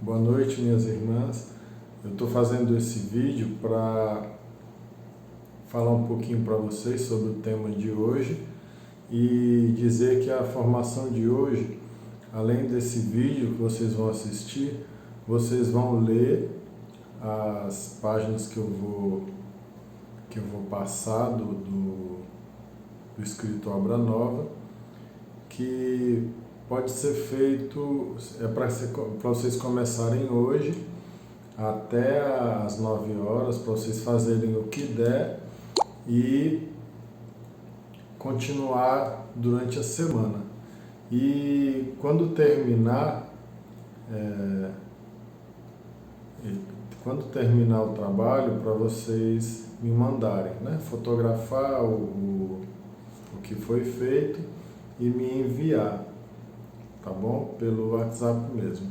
Boa noite, minhas irmãs. Eu estou fazendo esse vídeo para falar um pouquinho para vocês sobre o tema de hoje e dizer que a formação de hoje, além desse vídeo que vocês vão assistir, vocês vão ler as páginas que eu vou passar do escrito Obra Nova, que pode ser feito, para vocês começarem hoje até às 9 horas, para vocês fazerem o que der e continuar durante a semana. E quando terminar o trabalho, para vocês me mandarem, fotografar o que foi feito e me enviar, tá bom? Pelo WhatsApp mesmo.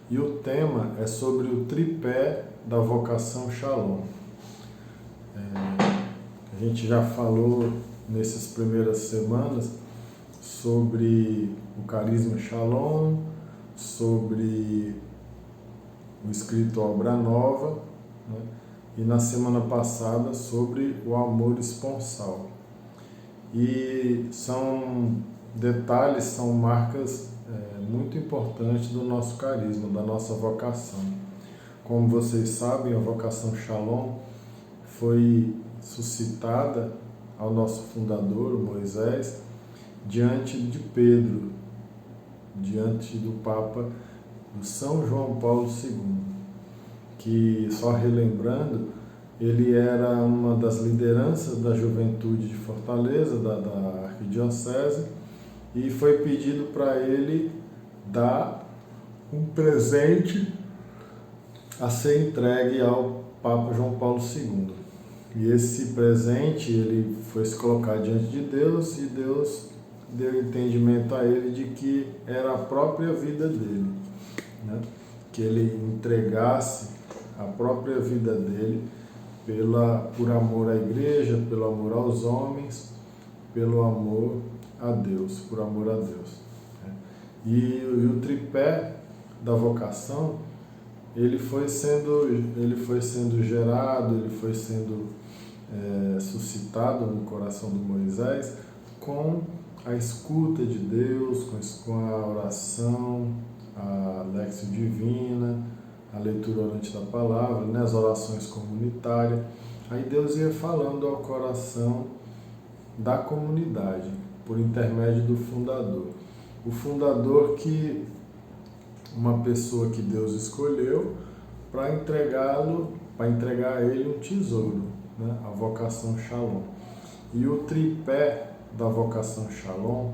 E o tema é sobre o tripé da vocação Shalom. A gente já falou nessas primeiras semanas sobre o carisma Shalom, sobre o escrito Obra Nova, e na semana passada sobre o amor esponsal. E são detalhes, são marcas muito importantes do nosso carisma, da nossa vocação. Como vocês sabem, a vocação Shalom foi suscitada ao nosso fundador, Moisés, diante de Pedro, diante do Papa, do São João Paulo II, que, só relembrando, ele era uma das lideranças da juventude de Fortaleza, da arquidiocese, e foi pedido para ele dar um presente a ser entregue ao Papa João Paulo II. E esse presente, ele foi se colocar diante de Deus, e Deus deu entendimento a ele de que era a própria vida dele, que ele entregasse a própria vida dele por amor à igreja, pelo amor aos homens, pelo amor a Deus, por amor a Deus. E o tripé da vocação, ele foi sendo gerado, ele foi sendo suscitado no coração de Moisés com a escuta de Deus, com a oração, a lexio divina, a leitura orante da palavra, as orações comunitárias. Aí Deus ia falando ao coração da comunidade, por intermédio do fundador. O fundador, que uma pessoa que Deus escolheu para entregar a ele um tesouro, a vocação Shalom. E o tripé da vocação Shalom,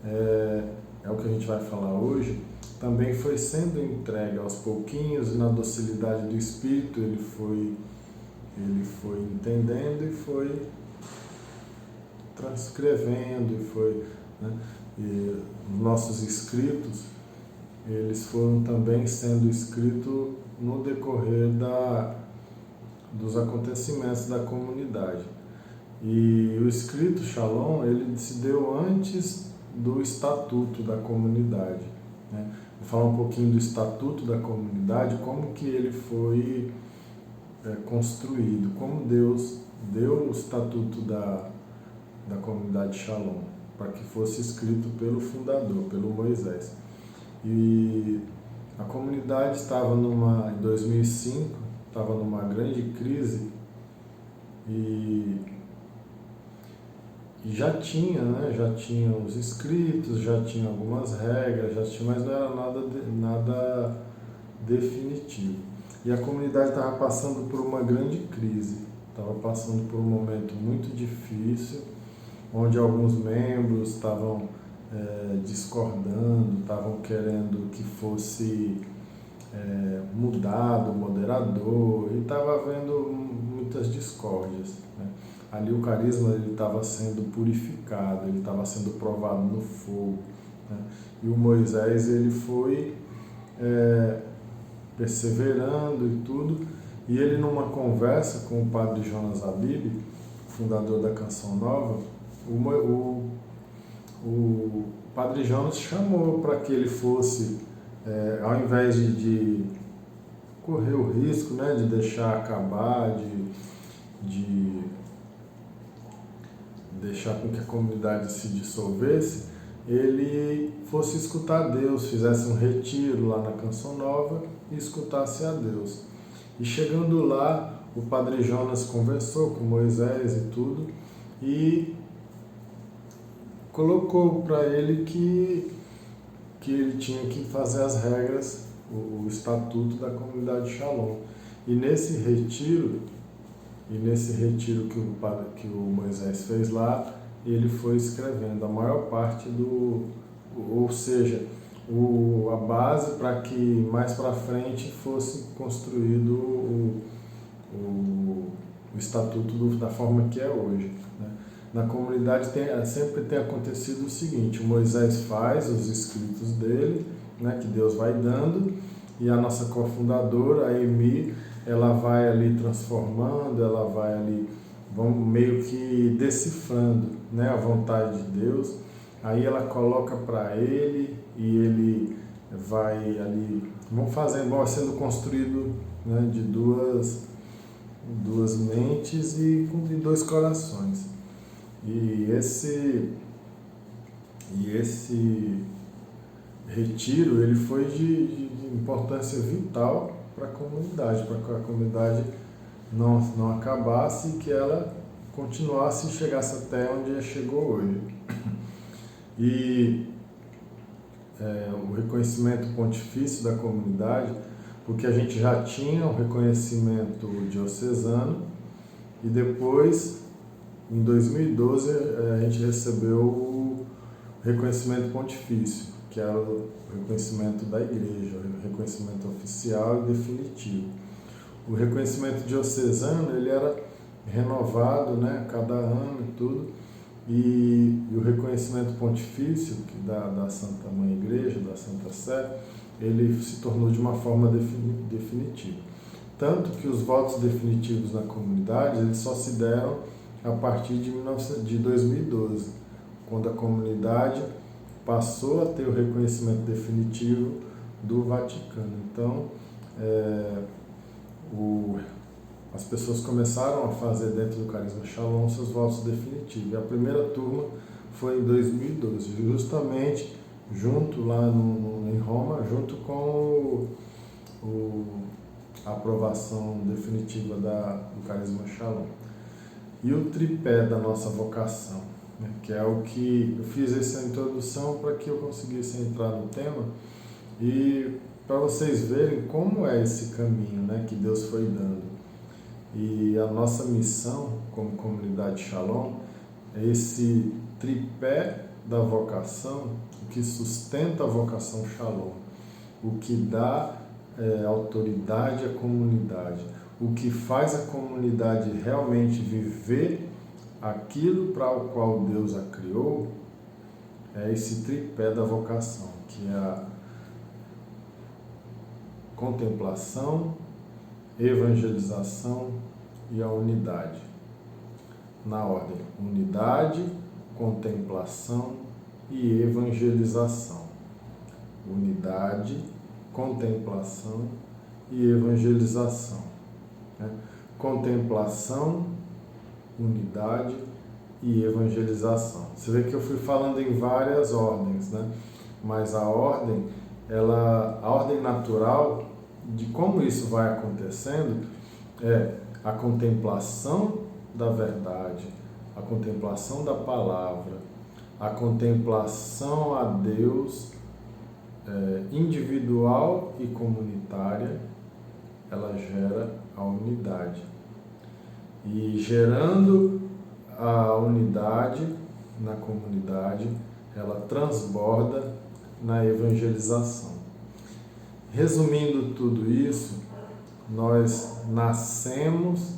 é o que a gente vai falar hoje, também foi sendo entregue aos pouquinhos, e na docilidade do Espírito ele foi entendendo e foi transcrevendo, e os nossos escritos, eles foram também sendo escritos no decorrer dos acontecimentos da comunidade. E o escrito Shalom, ele se deu antes do estatuto da comunidade. Vou falar um pouquinho do estatuto da comunidade, como que ele foi construído, como Deus deu o estatuto da comunidade Shalom, para que fosse escrito pelo fundador, pelo Moisés. E a comunidade estava em 2005, estava numa grande crise, e já tinha os escritos, já tinha algumas regras, mas não era nada definitivo. E a comunidade estava passando por uma grande crise, estava passando por um momento muito difícil, onde alguns membros estavam discordando, estavam querendo que fosse mudado o moderador, e estava havendo muitas discórdias. Ali o carisma estava sendo purificado, ele estava sendo provado no fogo. E o Moisés, ele foi perseverando e tudo, e ele, numa conversa com o padre Jonas Abib, fundador da Canção Nova, o padre Jonas chamou para que ele fosse, ao invés de correr o risco, né, de deixar acabar, de deixar com que a comunidade se dissolvesse, ele fosse escutar Deus, fizesse um retiro lá na Canção Nova e escutasse a Deus. E chegando lá, o Padre Jonas conversou com Moisés e tudo, e colocou para ele que ele tinha que fazer as regras, o estatuto da comunidade Shalom. E nesse retiro que o Moisés fez lá, ele foi escrevendo a maior parte ou seja, a base para que mais para frente fosse construído o estatuto da forma que é hoje, né? Na comunidade sempre tem acontecido o seguinte: o Moisés faz os escritos dele, né, que Deus vai dando, e a nossa cofundadora, a Emi, ela vai ali transformando, ela vai ali meio que decifrando, né, a vontade de Deus. Aí ela coloca para ele e ele vai ali, vai sendo construído, né, de duas mentes e de dois corações. E esse retiro, ele foi de importância vital para a comunidade, para que a comunidade não acabasse e que ela continuasse e chegasse até onde chegou hoje. E o reconhecimento pontifício da comunidade, porque a gente já tinha o reconhecimento diocesano e depois, em 2012, a gente recebeu o reconhecimento pontifício, que era o reconhecimento da igreja, o reconhecimento oficial e definitivo. O reconhecimento diocesano, ele era renovado, né, a cada ano e tudo, e o reconhecimento pontifício da Santa Mãe Igreja, da Santa Sé, ele se tornou de uma forma definitiva. Tanto que os votos definitivos na comunidade, eles só se deram a partir de 2012, quando a comunidade passou a ter o reconhecimento definitivo do Vaticano. Então, as pessoas começaram a fazer dentro do Carisma Shalom seus votos definitivos. E a primeira turma foi em 2012, justamente junto lá em Roma, junto com a aprovação definitiva do Carisma Shalom. E o tripé da nossa vocação, né, que é o que eu fiz essa introdução para que eu conseguisse entrar no tema e para vocês verem como é esse caminho, né, que Deus foi dando. E a nossa missão como comunidade Shalom é esse tripé da vocação, o que sustenta a vocação Shalom, o que dá autoridade à comunidade, o que faz a comunidade realmente viver aquilo para o qual Deus a criou, é esse tripé da vocação, que é a contemplação, evangelização e a unidade. Na ordem: unidade, contemplação e evangelização. Unidade, contemplação e evangelização. Contemplação, unidade e evangelização. Você vê que eu fui falando em várias ordens, né? Mas a ordem natural de como isso vai acontecendo é a contemplação da verdade, a contemplação da palavra, a contemplação a Deus individual e comunitária, ela gera a unidade. E gerando a unidade na comunidade, ela transborda na evangelização. Resumindo tudo isso, nós nascemos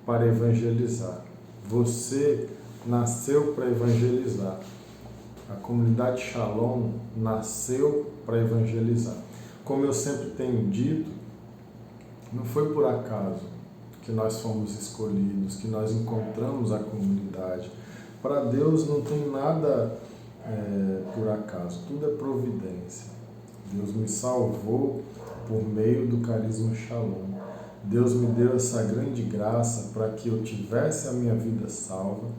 para evangelizar. Você nasceu para evangelizar. A comunidade Shalom nasceu para evangelizar. Como eu sempre tenho dito, não foi por acaso que nós fomos escolhidos, que nós encontramos a comunidade. Para Deus não tem nada por acaso, tudo é providência. Deus me salvou por meio do carisma Shalom. Deus me deu essa grande graça para que eu tivesse a minha vida salva,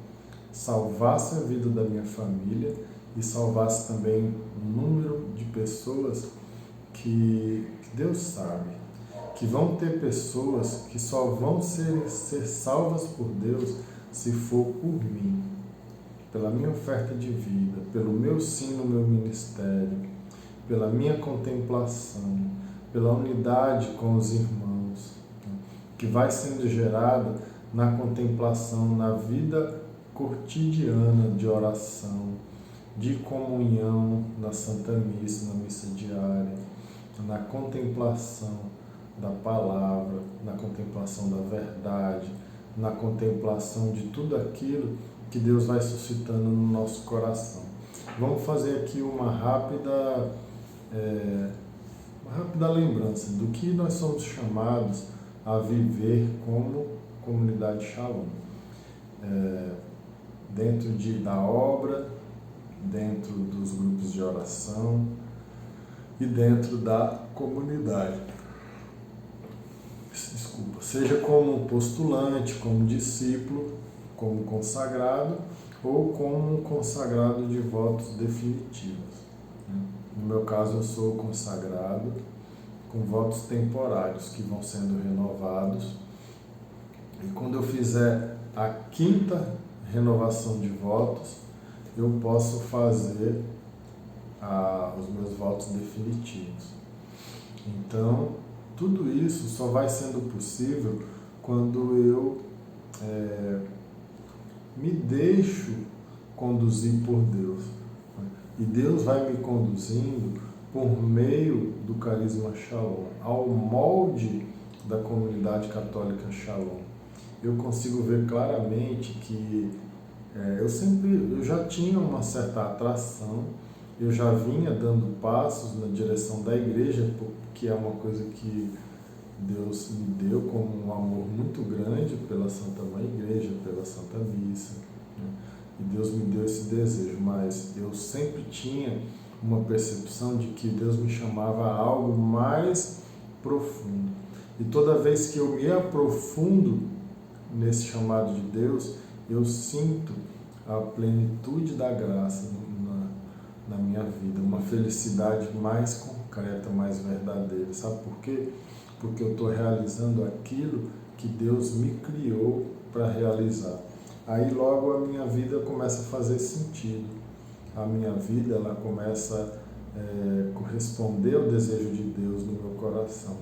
salvasse a vida da minha família e salvasse também um número de pessoas que Deus sabe, que vão ter pessoas que só vão ser salvas por Deus se for por mim, pela minha oferta de vida, pelo meu sim no meu ministério, pela minha contemplação, pela unidade com os irmãos, que vai sendo gerada na contemplação, na vida cotidiana de oração, de comunhão na Santa Missa, na missa diária, na contemplação da palavra, na contemplação da verdade, na contemplação de tudo aquilo que Deus vai suscitando no nosso coração. Vamos fazer aqui uma rápida lembrança do que nós somos chamados a viver como comunidade Shalom. Dentro da obra, dentro dos grupos de oração e dentro da comunidade. Desculpa. Seja como postulante, como discípulo, como consagrado ou como um consagrado de votos definitivos. No meu caso, eu sou consagrado com votos temporários que vão sendo renovados. E quando eu fizer a 5ª renovação de votos, eu posso fazer os meus votos definitivos. Então, tudo isso só vai sendo possível quando eu me deixo conduzir por Deus. E Deus vai me conduzindo por meio do carisma Shalom, ao molde da comunidade católica Shalom. Eu consigo ver claramente que eu já tinha uma certa atração, eu já vinha dando passos na direção da igreja, que é uma coisa que Deus me deu como um amor muito grande pela Santa Mãe Igreja, pela Santa Missa, né? E Deus me deu esse desejo, mas eu sempre tinha uma percepção de que Deus me chamava a algo mais profundo. E toda vez que eu me aprofundo nesse chamado de Deus, eu sinto a plenitude da graça na minha vida, uma felicidade mais concreta, mais verdadeira. Sabe por quê? Porque eu estou realizando aquilo que Deus me criou para realizar. Aí logo a minha vida começa a fazer sentido. A minha vida ela começa a corresponder ao desejo de Deus no meu coração.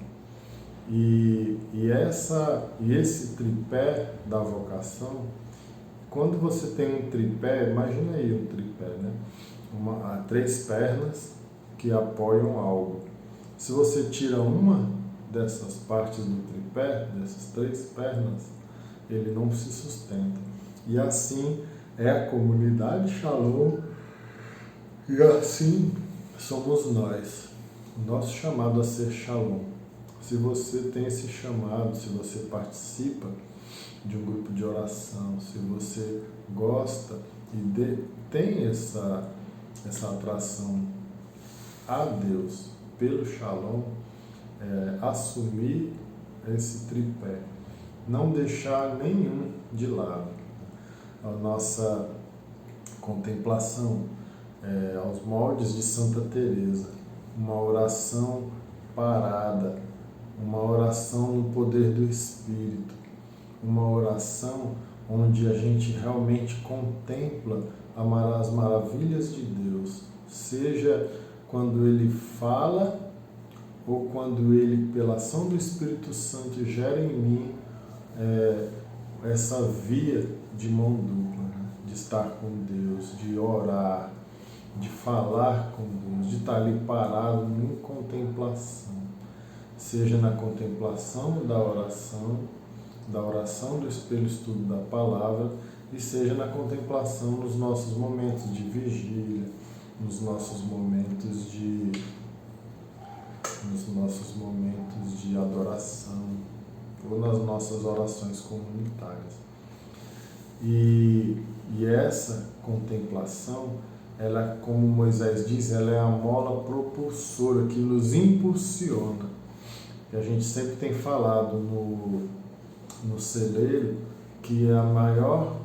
E esse tripé da vocação, quando você tem um tripé, imagina aí um tripé, né? 3 pernas que apoiam algo. Se você tira uma dessas partes do tripé, dessas 3 pernas, ele não se sustenta. E assim é a comunidade Shalom, e assim somos nós. O nosso chamado a ser Shalom. Se você tem esse chamado, se você participa de um grupo de oração, se você gosta e tem essa atração a Deus pelo Shalom, assumir esse tripé, não deixar nenhum de lado. A nossa contemplação aos moldes de Santa Teresa, uma oração parada, uma oração no poder do Espírito, uma oração onde a gente realmente contempla as maravilhas de Deus, seja quando Ele fala ou quando Ele, pela ação do Espírito Santo, gera em mim essa via de mão dupla, né? De estar com Deus, de orar, de falar com Deus, de estar ali parado em contemplação, seja na contemplação da oração do espelho estudo da palavra, e seja na contemplação nos nossos momentos de vigília, nos nossos momentos de adoração, ou nas nossas orações comunitárias. E essa contemplação, ela, como Moisés diz, ela é a mola propulsora que nos impulsiona. que a gente sempre tem falado no celeiro, que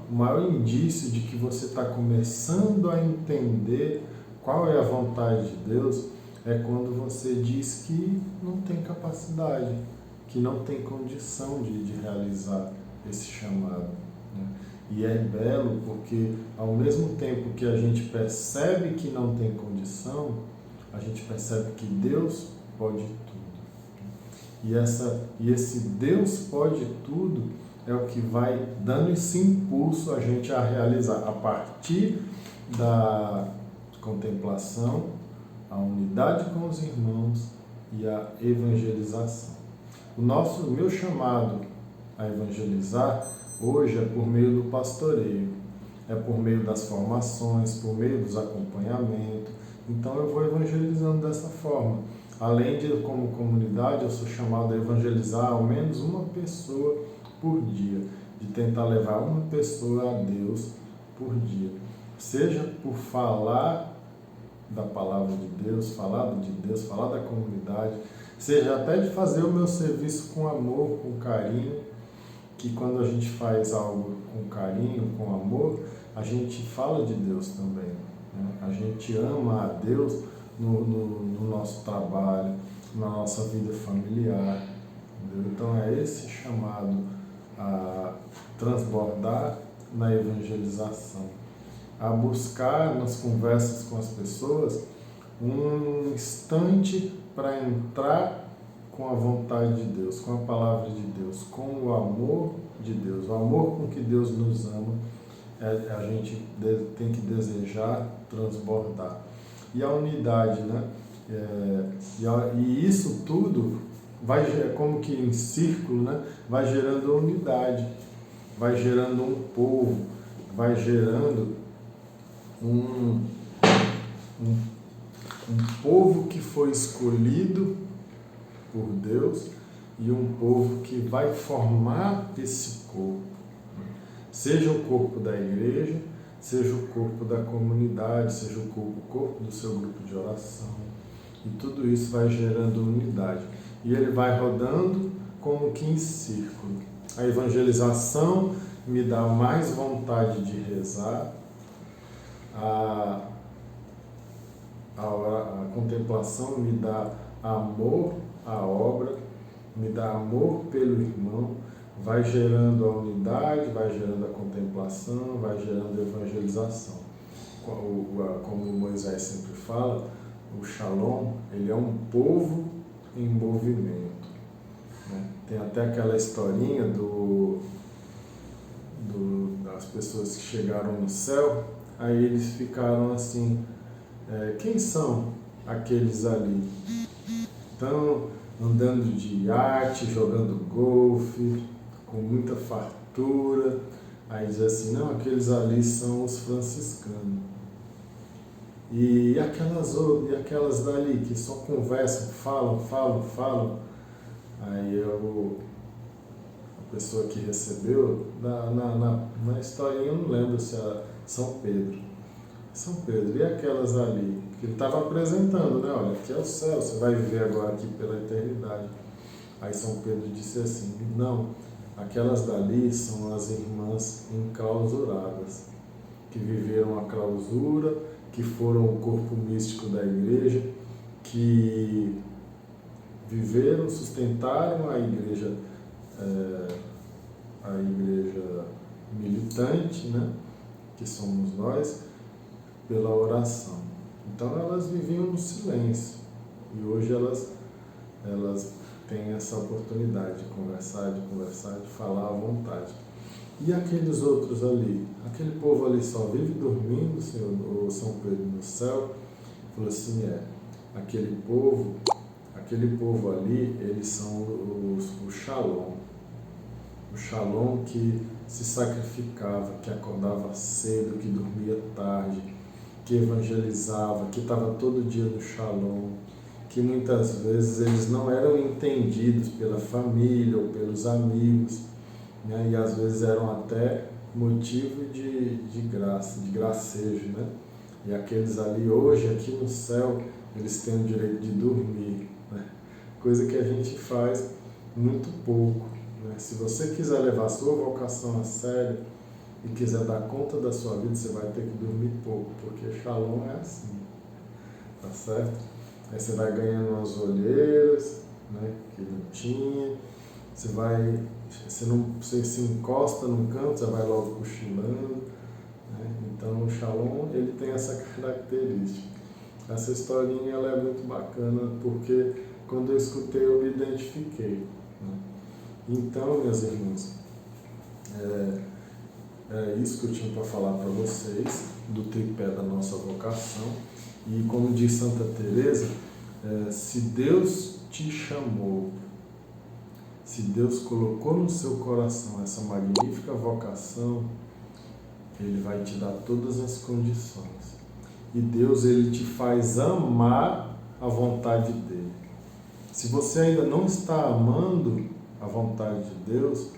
o maior indício de que você está começando a entender qual é a vontade de Deus é quando você diz que não tem capacidade, que não tem condição de realizar esse chamado, né? E é belo porque, ao mesmo tempo que a gente percebe que não tem condição, a gente percebe que Deus pode tudo. E esse Deus pode tudo é o que vai dando esse impulso a gente a realizar, a partir da contemplação, a unidade com os irmãos e a evangelização. O meu chamado a evangelizar hoje é por meio do pastoreio, é por meio das formações, por meio dos acompanhamentos. Então eu vou evangelizando dessa forma. Além de, como comunidade, eu sou chamado a evangelizar ao menos uma pessoa por dia, de tentar levar uma pessoa a Deus por dia. Seja por falar da palavra de Deus, falar da comunidade, seja até de fazer o meu serviço com amor, com carinho, que quando a gente faz algo com carinho, com amor, a gente fala de Deus também, né? A gente ama a Deus no nosso trabalho, na nossa vida familiar, entendeu? Então é esse chamado a transbordar na evangelização, a buscar nas conversas com as pessoas um instante para entrar com a vontade de Deus, com a palavra de Deus, com o amor de Deus, o amor com que Deus nos ama, a gente tem que desejar transbordar. E a unidade, né? E isso tudo vai, como que em círculo, né? Vai gerando unidade, vai gerando um povo, vai gerando um povo que foi escolhido por Deus e um povo que vai formar esse corpo. Seja o corpo da igreja, seja o corpo da comunidade, seja o corpo do seu grupo de oração. E tudo isso vai gerando unidade. E ele vai rodando como que em círculo. A evangelização me dá mais vontade de rezar. A contemplação me dá amor à obra, me dá amor pelo irmão, vai gerando a unidade, vai gerando a contemplação, vai gerando a evangelização. Como Moisés sempre fala, o Shalom, ele é um povo em movimento, né? Tem até aquela historinha das pessoas que chegaram no céu, aí eles ficaram assim, quem são aqueles ali? Estão andando de iate, jogando golfe, com muita fartura. Aí diz assim, não, aqueles ali são os franciscanos. E aquelas dali que só conversam, falam. Aí a pessoa que recebeu, na historinha eu não lembro se era São Pedro, e aquelas ali, que ele estava apresentando, né? Olha, aqui é o céu, você vai viver agora aqui pela eternidade. Aí São Pedro disse assim, não, aquelas dali são as irmãs enclausuradas, que viveram a clausura, que foram o corpo místico da igreja, que viveram, sustentaram a igreja militante, né? Que somos nós, pela oração. Então elas viviam no silêncio e hoje elas têm essa oportunidade de conversar, de falar à vontade. E aqueles outros ali, aquele povo ali só vive dormindo, Senhor, o São Pedro no céu, falou assim, aquele povo ali, eles são o Shalom. O Shalom que se sacrificava, que acordava cedo, que dormia tarde, que evangelizava, que estava todo dia no Shalom, que muitas vezes eles não eram entendidos pela família ou pelos amigos, né? E às vezes eram até motivo de graça, de gracejo, né? E aqueles ali hoje, aqui no céu, eles têm o direito de dormir, né? coisa que a gente faz muito pouco, né? Se você quiser levar a sua vocação a sério e quiser dar conta da sua vida, você vai ter que dormir pouco, porque Shalom é assim, tá certo? Aí você vai ganhando umas olheiras, né, que não tinha, você se encosta num canto, você vai logo cochilando, né? Então o Shalom, ele tem essa característica. Essa historinha ela é muito bacana, porque quando eu escutei eu me identifiquei, né? Então, minhas irmãs, é isso que eu tinha para falar para vocês, do tripé da nossa vocação. E como diz Santa Teresa, se Deus te chamou, se Deus colocou no seu coração essa magnífica vocação, Ele vai te dar todas as condições. E Deus, Ele te faz amar a vontade dEle. Se você ainda não está amando a vontade de Deus,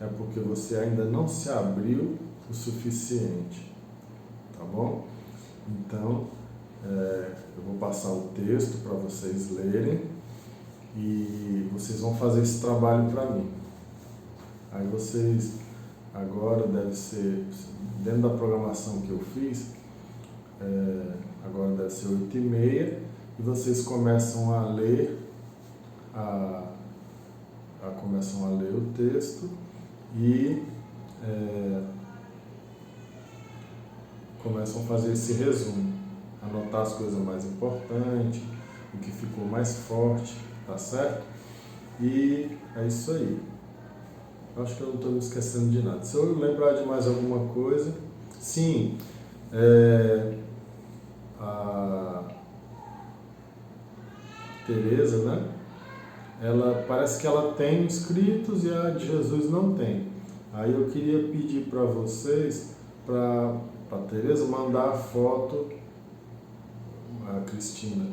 é porque você ainda não se abriu o suficiente, tá bom? Então, eu vou passar o texto para vocês lerem e vocês vão fazer esse trabalho para mim. Aí vocês, agora deve ser, dentro da programação que eu fiz, agora deve ser 8h30, e vocês começam a ler começam a ler o texto e começam a fazer esse resumo, anotar as coisas mais importantes, o que ficou mais forte, tá certo? E é isso aí. Acho que eu não estou me esquecendo de nada. Se eu lembrar de mais alguma coisa, sim, a Teresa, né? Ela parece que ela tem inscritos e a de Jesus não tem. Aí eu queria pedir para vocês, para a Teresa mandar a foto, a Cristina,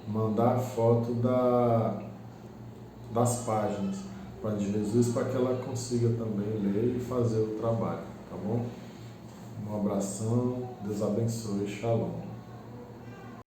mandar a foto das páginas para de Jesus, para que ela consiga também ler e fazer o trabalho, tá bom? Um abração, Deus abençoe, Shalom.